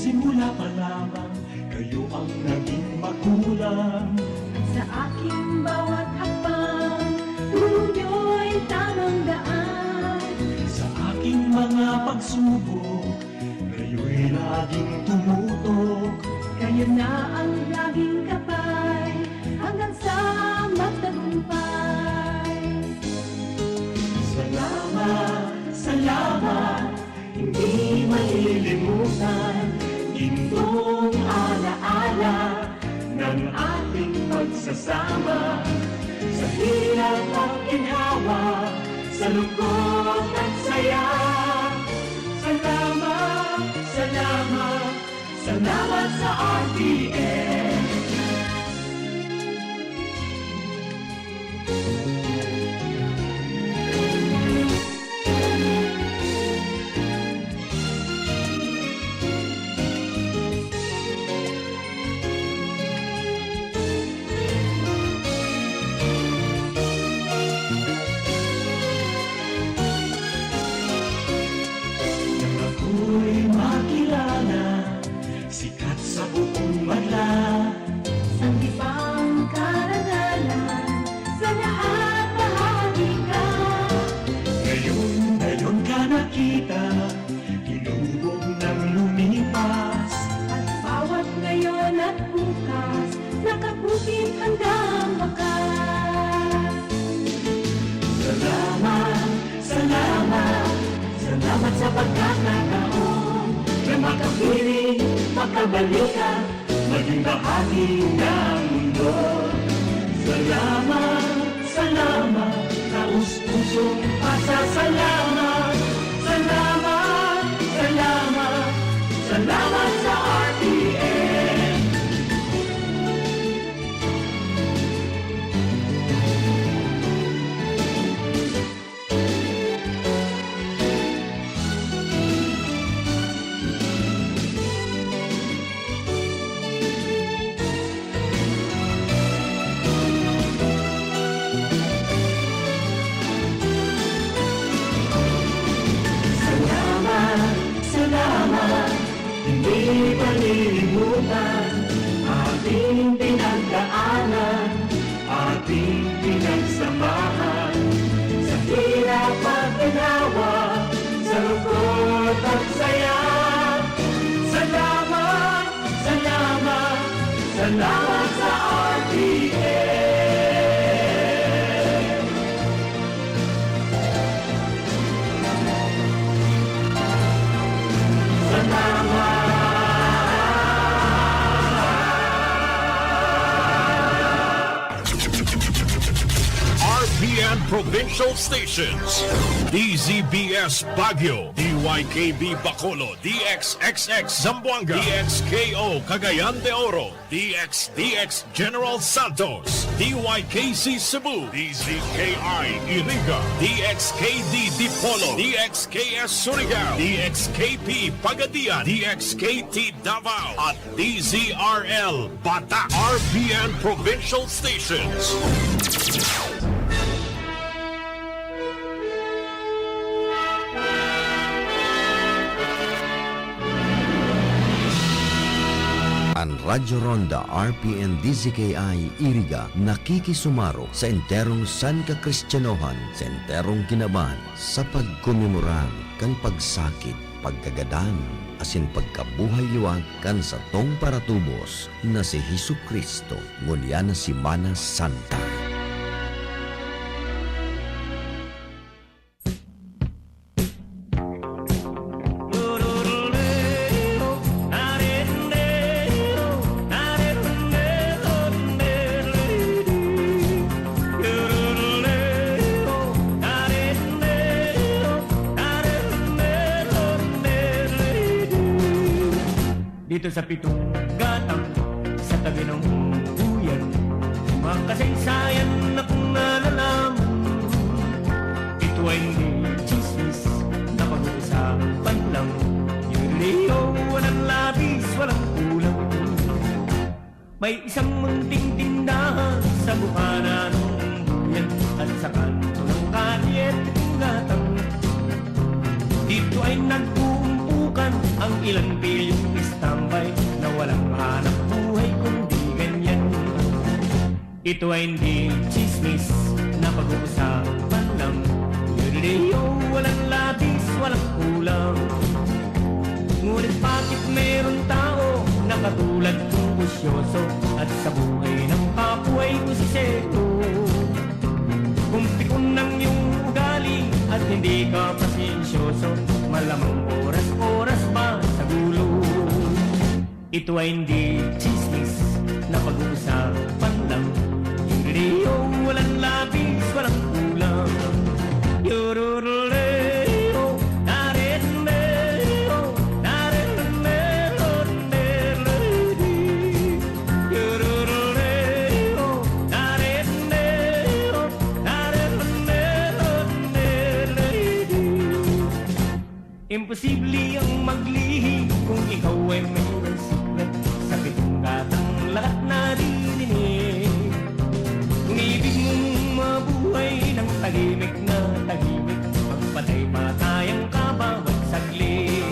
simula pa lamang, kayo ang naging magulang. Sa aking bawat hakbang, tulong niyo'y tamang daan. Sa aking mga pagsubok, kayo'y laging tumutok. Kayo na ang laging kapay, hanggang sa magtagumpay. Salamat, salamat, hindi malilimutan. Gintong alaala ng ating pagsasama. Sa hirap at ginhawa, sa lungkot at saya. Salamat, salamat, salamat sa RTN. Ako'y makilala, sikat sa buong banla. Sanggipang karangalan, sa lahat bahagi ka. Ngayon ka nakita, tinubog ng lumipas. At bawat ngayon at bukas, nakapukit hanggang wakas. Salamat, salamat, salamat sa pagkakataon na makapiling, makabalikan, maging bahagi ng mundo. Salamat, salamat, taus-pusong pasasalamat. Salamat, salamat, salamat sa RTN. Salamat, hindi palilimutan ating pinagdaanan, ating pinagsamahan. Sa hirap at ginawa, sa lungkot at saya. Salamat, salamat, salamat sa RTN. RPN Provincial Stations: DZBS Baguio, DYKB Bacolod, DXXX Zamboanga, DXKO Cagayan de Oro, DXDX General Santos, DYKC Cebu, DZKI Iriga, DXKD Dipolo, DXKS Surigao, DXKP Pagadian, DXKT Davao, at DZRL Bata. RPN Provincial Stations. Ang Radyo Ronda RPN DZKI Iriga nakikisumaro sa enterong San Kakristiyanohan sa enterong kinaban sa pagkumemorang kan pagsakit, pagkagadan, asin pagkabuhay liwag kan sa tong paratubos na si Hesus Kristo ngunya na si Mana Santa. Dito sa pitong gatang, sa tabi ng buyan, mga kasaysayan na kung nalalaman. Ito ay hindi chismis na pag-uusapan lang. Yung leo, walang labis, walang kulang. May isang munting tindahan sa bukana ng buyan at sa kanto ng kalye pitong gatang. Dito ay nagpuumpukan ang ilang bilyong istamp Ito ay hindi chismis na pag-uusapan lang. Yuriyo, walang labis, walang kulang. Ngunit bakit meron tao na katulad kong busyoso at sa buhay ng kapwa ay kusiseto? Kung pikon ng iyong ugali at hindi ka pasensyoso, malamang oras-oras ba sa gulo? Ito ay hindi chismis na pag-uusapan lang. Yuriyo, walang labis, walang kulang. Yururuleo, nariruleo, nariruleo, nariruleo. Yururuleo, nariruleo, nariruleo, nariruleo. Imposible ang maglihi kung ikaw ay mayroon sikret sa pitong gatang lahat narinig. Kung ibig mong mabuhay ng tahimik na tahimik, magpatay matayang ka bawat saglit.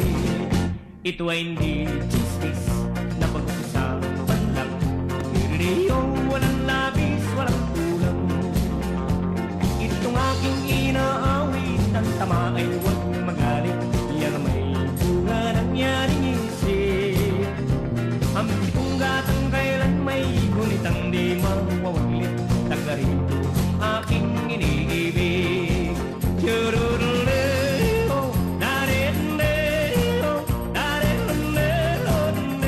Ito ay hindi chismis na pag-usapan lang. Yuriyo, walang labis, walang kulang. Itong aking inaawit, ang tama ay huwag magalit. Yan may bunga nangyaring isip. Ang pitong gatang kailan may gunitang di mawawaglit. Taga rito ang aking iniibig. Yururuleo, nariruleo, nariruleo, nariruleo.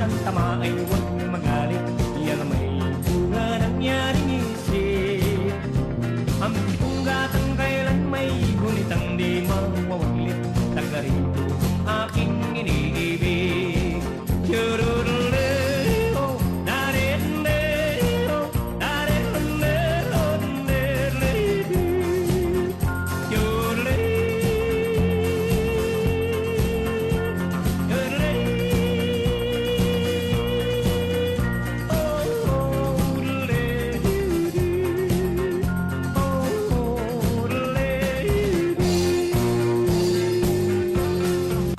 Ang tama ay huwag magalit. Yan may bunga nangyaring isip. Ang pitong gatang kailan may gunitang di mawawaglit. Taga rito ang aking iniibig. Yururuleo, nariruleo, nariruleo, nariruleo.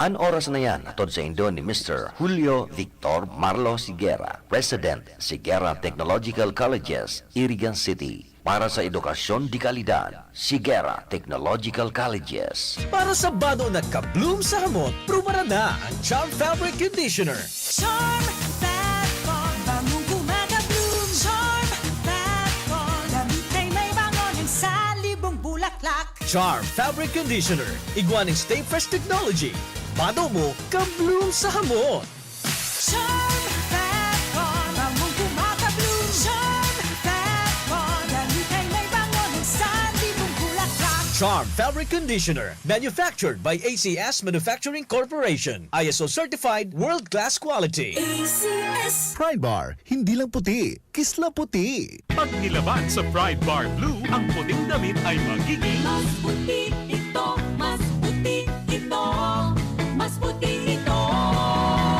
An oras na yan, atod sa Indo ni Mr. Julio Victor Marlo Siguera, President, Siguera Technological Colleges, Iriga City. Para sa edukasyon di kalidad, Siguera Technological Colleges. Para sa bado na ka-bloom sa hamot, prumara na ang Charm Fabric Conditioner. Charm Bangon, bangong gumagabloom. Charm Bangon, damit ay may bangon ng salibong bulaklak. Charm Fabric Conditioner. Iguaning Stay Fresh Technology. Bado mo, ka-bloom sa hamot. Charm Bangon, bangong gumagabloom. Charm Bangon, damit ay may bangon ng salibong bulaklak. Charm Fabric Conditioner. Manufactured by ACS Manufacturing Corporation. ISO certified, world-class quality. ACS. Pride Bar, hindi lang puti, kisla puti. Pag nilaban sa Pride Bar Blue, ang puting damit ay magiging Mas puti ito, mas puti ito, mas puti ito.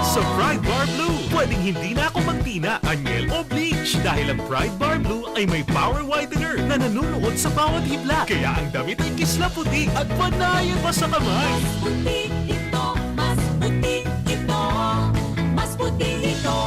sa Pride Bar Blue. Pwedeng hindi na ako magtina, anyel o bleach dahil ang Pride Bar Blue ay may power whitener na nanunuot sa bawat hibla. Kaya ang damit ay kisla puti at panayan pa sa kamay. Mas puti ito, mas puti ito, mas puti ito.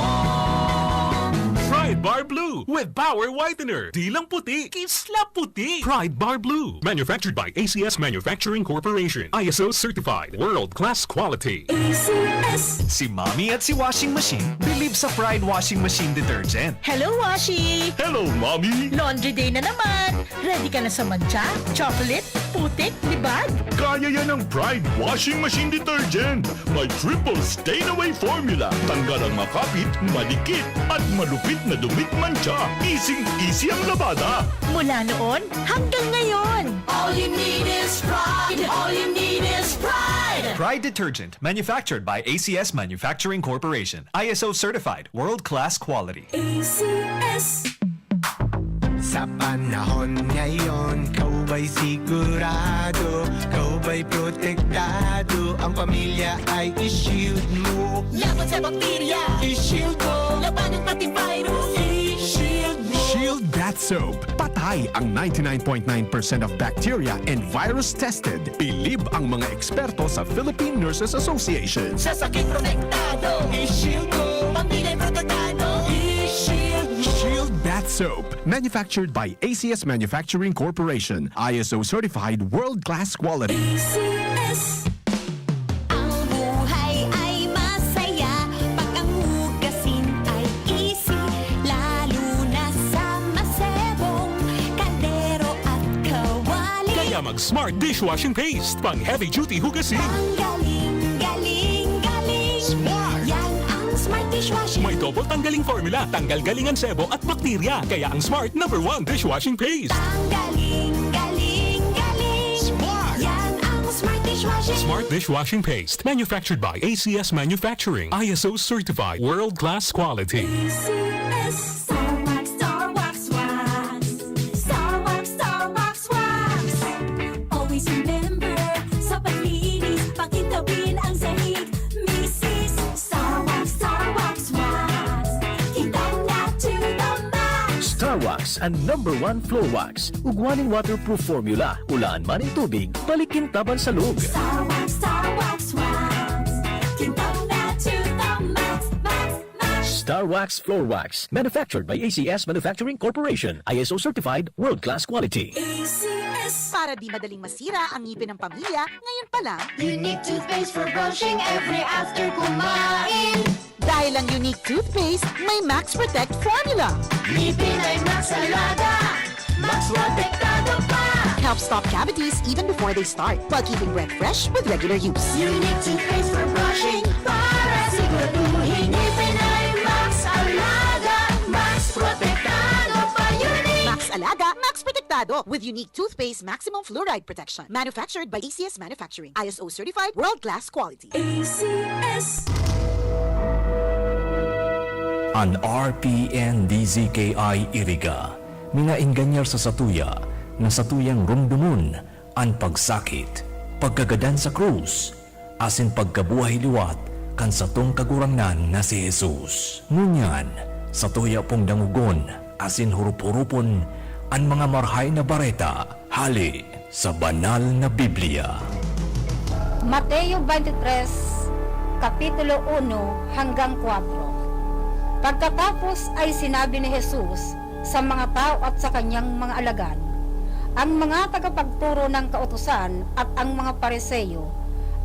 Pride Bar Blue with power whitener. Di lang puti, kisla puti. Pride Bar Blue. Manufactured by ACS Manufacturing Corporation. ISO certified. World-class quality. ACS. Si Mommy at si Washing Machine believe sa Pride Washing Machine Detergent. Hello, Washi! Hello, Mommy! Laundry day na naman! Ready ka na sa mancha, chocolate, putik, libag? Kaya yan ang Pride Washing Machine Detergent. May triple stain-away formula. Tanggal ang makapit, madikit, at malupit na dumit mancha. Easy ang labada. Mula noon hanggang ngayon! All you need is pride. All you need is pride. Pride Detergent, manufactured by ACS Manufacturing Corporation. ISO certified, world-class quality. ACS. Sa panahon ngayon, kau ba'y sigurado? Kau ba'y protektado? Ang pamilya ay i-shield mo. Laban sa bakterya, I-shield mo. labanan pati virus. I-shield mo. Shield Bat Soap. Patay ang 99.9% of bacteria and virus tested. Bilib ang mga eksperto sa Philippine Nurses Association. Sa sakit protektado, i-shield mo. Pamilya protektado, i-shield mo. Shield Bath Soap. Manufactured by ACS Manufacturing Corporation. ISO certified world-class quality. ACS. Ang buhay ay masaya pag ang hugasin ay easy, lalo na sa masebong kaldero at kawali. Kaya mag-Smart Dishwashing Paste. Pang heavy-duty hugasin. Ang galing, galing, galing. Smart! Yan ang Smart Dishwashing. May double tanggaling formula. Tanggal galingan sebo at bakterya. Kaya ang Smart #1 Dishwashing Paste. Ang galing, galing, galing. Smart! Yan ang Smart Dishwashing. Smart Dishwashing Paste. Manufactured by ACS Manufacturing. ISO certified world-class quality. ACS. Star Wax, Star Wax, Wax. Star Wax, Star Wax, Wax. Always remember, sa paglinis, pakitawin ang sahig. Mrs. Star Wax, Star Wax, Wax. Kitang na to the max. Star Wax ang #1 floor wax. Ugwaning waterproof formula. Ulaan man ang tubig, balikin taban sa loob. Star Wax, Star Wax, Wax. Kitang na to the max, max, max. Star Wax Floor Wax. Manufactured by ACS Manufacturing Corporation. ISO certified world-class quality. ACS. Para di madaling masira ang ngipin ng pamilya, ngayon pa lang, Unique toothpaste for brushing every after kumain. dahil ang unique toothpaste, may Max Protect formula. Ngipin ay Max Alaga, Max Protektado pa. Helps stop cavities even before they start, while keeping breath fresh with regular use. Unique toothpaste for brushing para siguraduhin ngipin ay Max Alaga, Max Protektado pa. Unique. Max Alaga, Max Protectado with unique toothpaste maximum fluoride protection. Manufactured by ACS Manufacturing. ISO certified world-class quality. ACS. An RPN-DZKI Iriga, minaingganyar sa satuya, na satuyang rumdumun, ang pagsakit, pagkagadan sa krus, asin pagkabuhay liwat, kan satong kagurangnan na si Jesus. Ngunyan, satuya pong dangugon, asin hurup-hurupon, ang mga marhay na bareta, hali sa banal na Biblia. Mateo 23, Kapitulo 1 hanggang 4. Pagkatapos ay sinabi ni Jesus sa mga tao at sa kanyang mga alagad, ang mga tagapagturo ng kautusan at ang mga Pariseo,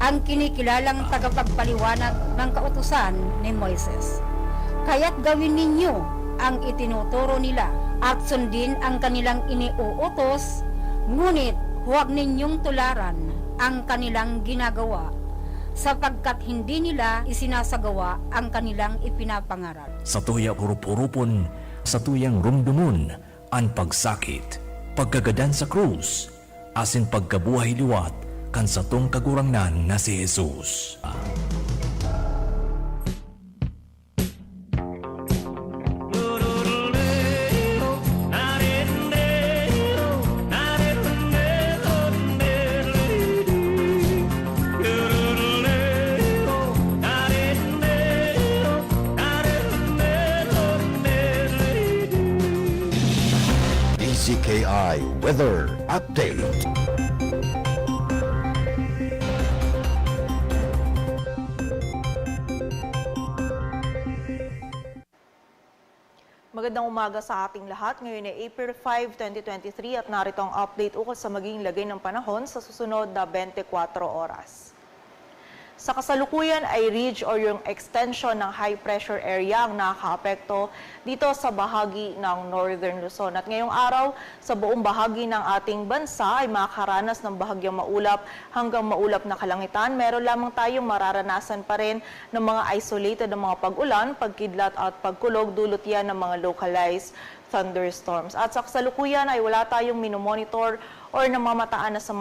ang kinikilalang tagapagpaliwanag ng kautusan ni Moises. Kaya't gawin ninyo ang itinuturo nila at sundin ang kanilang iniuutos, ngunit huwag ninyong tularan ang kanilang ginagawa, sapagkat hindi nila isinasagawa ang kanilang ipinapangaral. Satuya hurup-hurupon, satuyang rumdumun, ang pagsakit, pagkagadan sa krus, asin pagkabuhay liwat, kan satong kagurangnan na si Jesus. DZKI Weather Update. Magandang umaga sa ating lahat. Ngayon ay April 5, 2023 at narito ang update ukol sa magiging lagay ng panahon sa susunod na 24 oras. Sa kasalukuyan ay ridge o yung extension ng high pressure area ang nakakaapekto dito sa bahagi ng Northern Luzon. At ngayong araw, sa buong bahagi ng ating bansa ay makakaranas ng bahagyang maulap hanggang maulap na kalangitan. Meron lamang tayong mararanasan pa rin ng mga isolated na mga pag-ulan, pagkidlat at pagkulog, dulot yan ng mga localized thunderstorms. At sa kasalukuyan ay wala tayong minomonitor or namamataan na sama